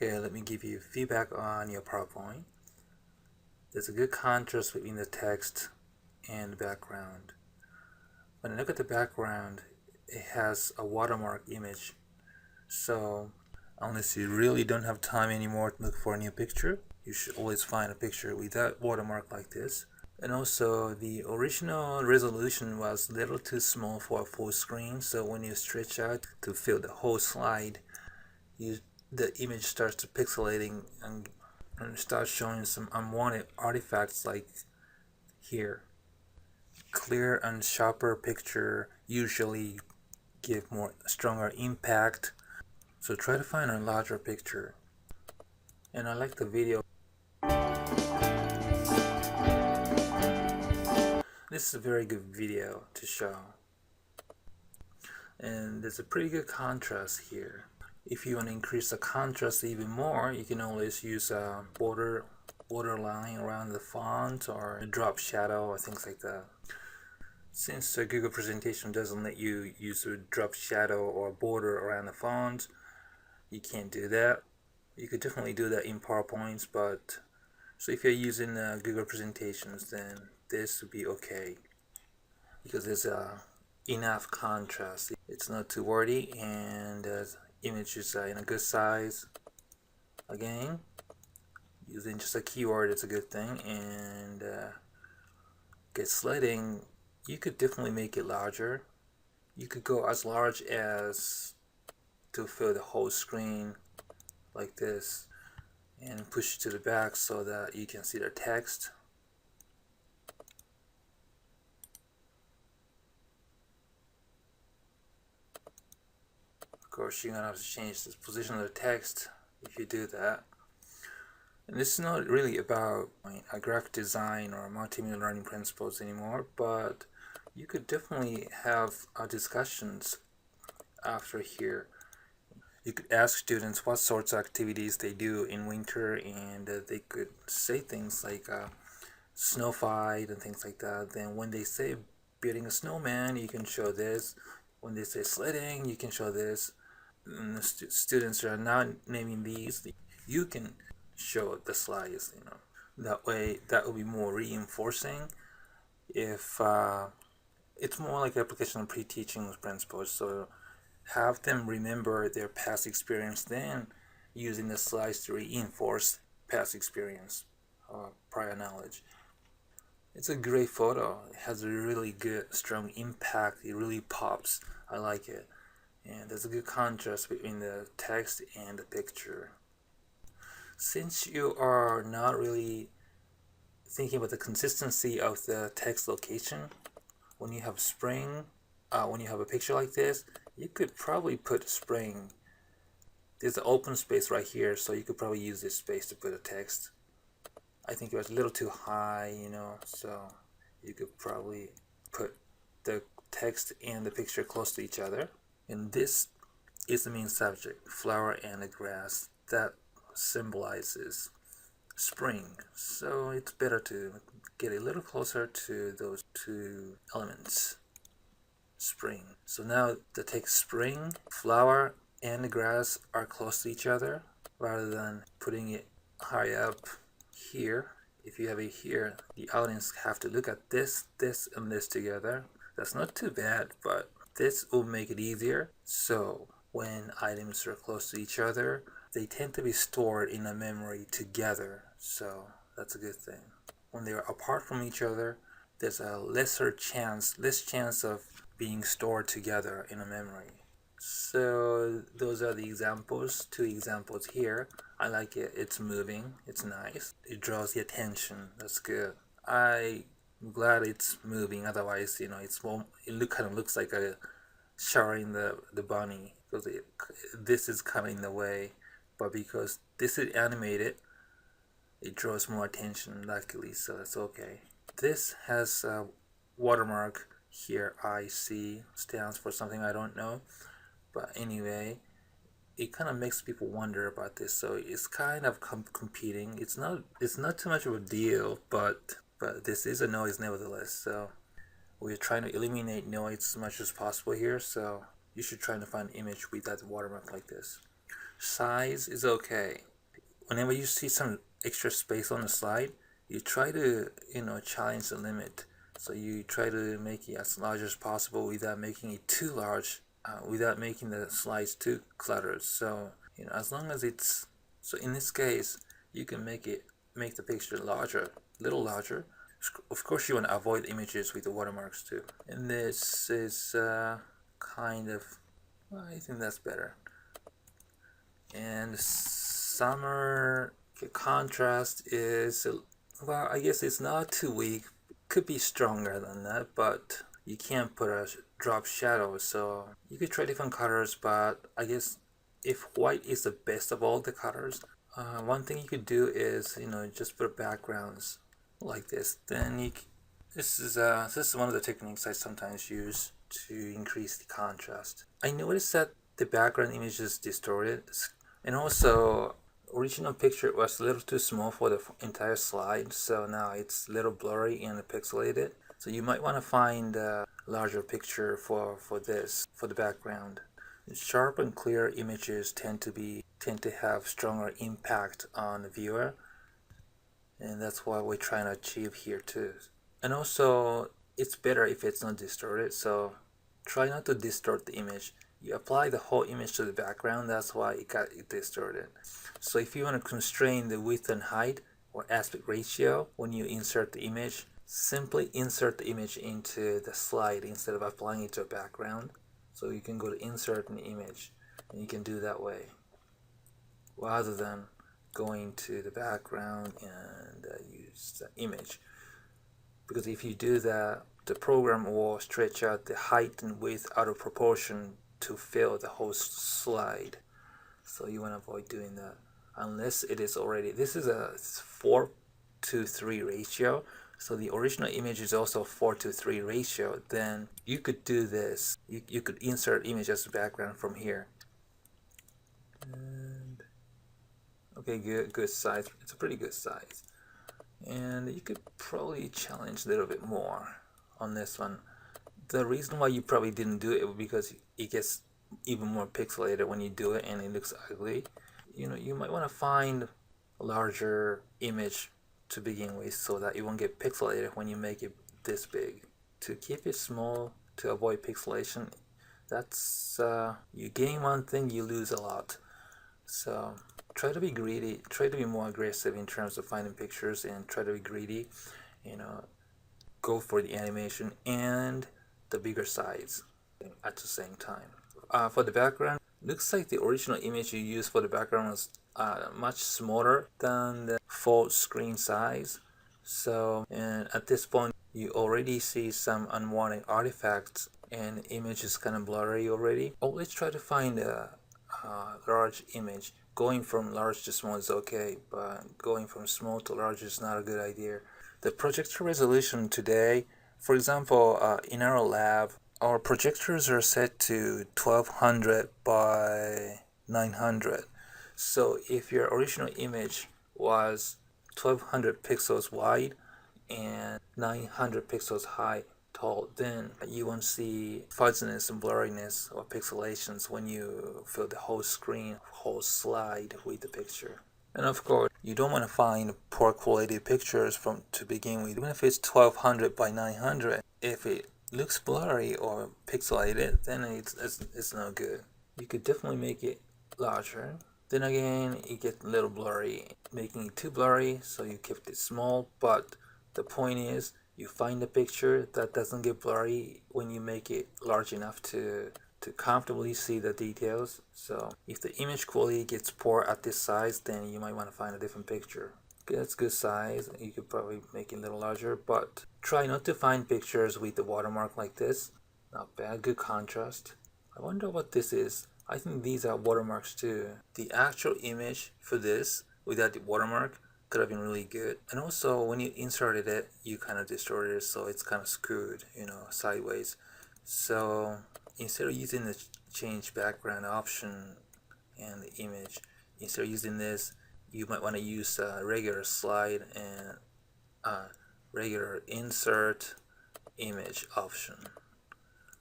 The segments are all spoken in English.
Okay, let me give you feedback on your PowerPoint. There's a good contrast between the text and the background. When I look at the background, it has a watermark image. So unless you really don't have time anymore to look for a new picture, you should always find a picture with that watermark like this. And also the original resolution was a little too small for a full screen, so when you stretch out to fill the whole slide, the image starts to pixelating and starts showing some unwanted artifacts like here. Clear and sharper picture usually give more stronger impact, so try to find a larger picture. And I like the video. This is a very good video to show, and there's a pretty good contrast here. If you want to increase the contrast even more, you can always use a border line around the font or a drop shadow or things like that. Since the Google presentation doesn't let you use a drop shadow or border around the font, you can't do that. You could definitely do that in PowerPoints, but so if you're using Google presentations, then this would be okay because there's enough contrast. It's not too wordy, and the image is in a good size. Again, using just a keyword is a good thing. And get sliding, you could definitely make it larger. You could go as large as to fill the whole screen like this and push it to the back so that you can see the text. Of course, you're gonna have to change the position of the text if you do that. And this is not really about a graphic design or multimedia learning principles anymore, but you could definitely have discussions after here. You could ask students what sorts of activities they do in winter, and they could say things like snow fight and things like that. Then when they say building a snowman, you can show this. When they say sledding, you can show this. And the students are not naming these. You can show the slides, that way that will be more reinforcing. If it's more like application of pre-teaching principles, so have them remember their past experience, then using the slides to reinforce past experience or prior knowledge. It's a great photo. It has a really good strong impact. It really pops. I like it, and there's a good contrast between the text and the picture. Since you are not really thinking about the consistency of the text location, when you have spring, when you have a picture like this, you could probably put spring. There's an open space right here, so you could probably use this space to put a text. I think it was a little too high, so you could probably put the text and the picture close to each other. And this is the main subject, flower and the grass. That symbolizes spring, so it's better to get a little closer to those two elements. Spring. So now the text spring, flower, and the grass are close to each other rather than putting it high up here. If you have it here, the audience have to look at this, and this together. That's not too bad, but this will make it easier. So when items are close to each other, they tend to be stored in a memory together, so that's a good thing. When they are apart from each other, there's a less chance of being stored together in a memory. So those are the examples, 2 examples here. I like it. It's moving. It's nice. It draws the attention. That's good. I'm glad it's moving. Otherwise, it kind of looks like a showering the bunny, because this is kind of in the way. But because this is animated, it draws more attention, luckily, so that's okay. This has a watermark here, IC, stands for something I don't know. But anyway, it kind of makes people wonder about this, so it's kind of competing. It's not too much of a deal, but this is a noise nevertheless, so we're trying to eliminate noise as much as possible here, so you should try to find an image with that watermark like this. Size is okay. Whenever you see some extra space on the slide, you try to, challenge the limit. So you try to make it as large as possible without making it too large, without making the slides too cluttered. So, as long as it's, so in this case, you can make the picture larger, a little larger. Of course, you want to avoid images with the watermarks too. And this is kind of, well, I think that's better. And summer contrast is, well, I guess it's not too weak. Could be stronger than that, but you can't put a drop shadow, so you could try different colors. But I guess if white is the best of all the colors, one thing you could do is, just put backgrounds like this. Then this is one of the techniques I sometimes use to increase the contrast. I noticed that the background image is distorted, and also original picture was a little too small for the entire slide, so now it's a little blurry and pixelated. So you might want to find a larger picture for the background. Sharp and clear images tend to have stronger impact on the viewer, and that's what we're trying to achieve here too. And also, it's better if it's not distorted, so try not to distort the image. You apply the whole image to the background, that's why it got distorted. So if you want to constrain the width and height or aspect ratio when you insert the image, simply insert the image into the slide instead of applying it to a background. So you can go to insert an image, and you can do that way rather than going to the background and use the image. Because if you do that, the program will stretch out the height and width out of proportion to fill the whole slide. So you want to avoid doing that unless it is already, this is a 4:3 ratio, so the original image is also 4:3 ratio. Then you could do this, you could insert image as a background from here. And okay, good size, it's a pretty good size. And you could probably challenge a little bit more on this one. The reason why you probably didn't do it was because it gets even more pixelated when you do it and it looks ugly. You might want to find a larger image to begin with so that it won't get pixelated when you make it this big. To keep it small, to avoid pixelation, that's you gain one thing, you lose a lot. So try to be greedy, try to be more aggressive in terms of finding pictures, and try to be greedy, go for the animation and the bigger size at the same time. For the background, looks like the original image you used for the background was much smaller than the full screen size. So, and at this point, you already see some unwanted artifacts and the image is kind of blurry already. Always try to find a large image. Going from large to small is okay, but going from small to large is not a good idea. The projector resolution today, for example, in our lab, our projectors are set to 1200 by 900. So if your original image was 1200 pixels wide and 900 pixels high, tall, then you won't see fuzziness and blurriness or pixelations when you fill the whole screen, whole slide with the picture. And of course, you don't want to find poor quality pictures to begin with. Even if it's 1200 by 900, if it looks blurry or pixelated, then it's no good. You could definitely make it larger. Then again, it gets a little blurry, making it too blurry, so you kept it small. But the point is, you find a picture that doesn't get blurry when you make it large enough to comfortably see the details. So if the image quality gets poor at this size, then you might want to find a different picture. Okay, that's good size. You could probably make it a little larger, but try not to find pictures with the watermark like this. Not bad, good contrast. I wonder what this is. I think these are watermarks too. The actual image for this without the watermark could have been really good. And also when you inserted it, you kind of distorted it, so it's kind of screwed, sideways. So instead of using the change background option and the image, instead of using this, you might want to use a regular slide and regular insert image option.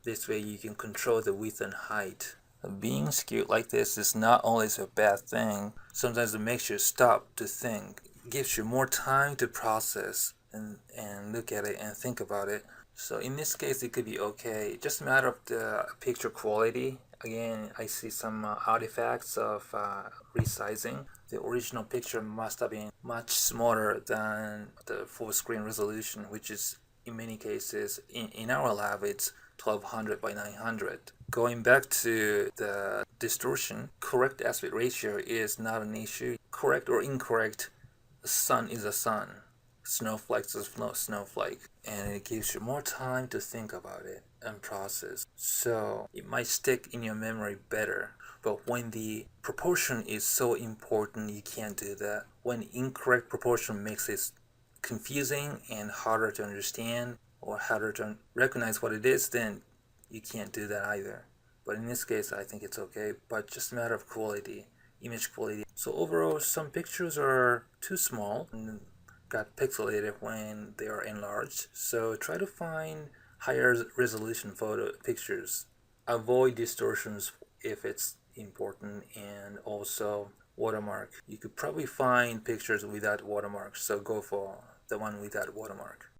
This way you can control the width and height Being skewed like this is not always a bad thing. Sometimes it makes you stop to think, gives you more time to process and look at it and think about it. So in this case, it could be okay. Just a matter of the picture quality. Again, I see some artifacts of resizing. The original picture must have been much smaller than the full screen resolution, which is in many cases, in our lab, it's 1200 by 900. Going back to the distortion, correct aspect ratio is not an issue. Correct or incorrect, a sun is a sun. Snowflake is a snowflake. And it gives you more time to think about it and process. So it might stick in your memory better. But when the proportion is so important, you can't do that. When incorrect proportion makes it confusing and harder to understand or harder to recognize what it is, then you can't do that either. But in this case, I think it's okay, but just a matter of quality, image quality. So overall, some pictures are too small and got pixelated when they are enlarged. So try to find higher resolution photo pictures. Avoid distortions if it's important, and also watermark. You could probably find pictures without watermark, so go for the one without watermark.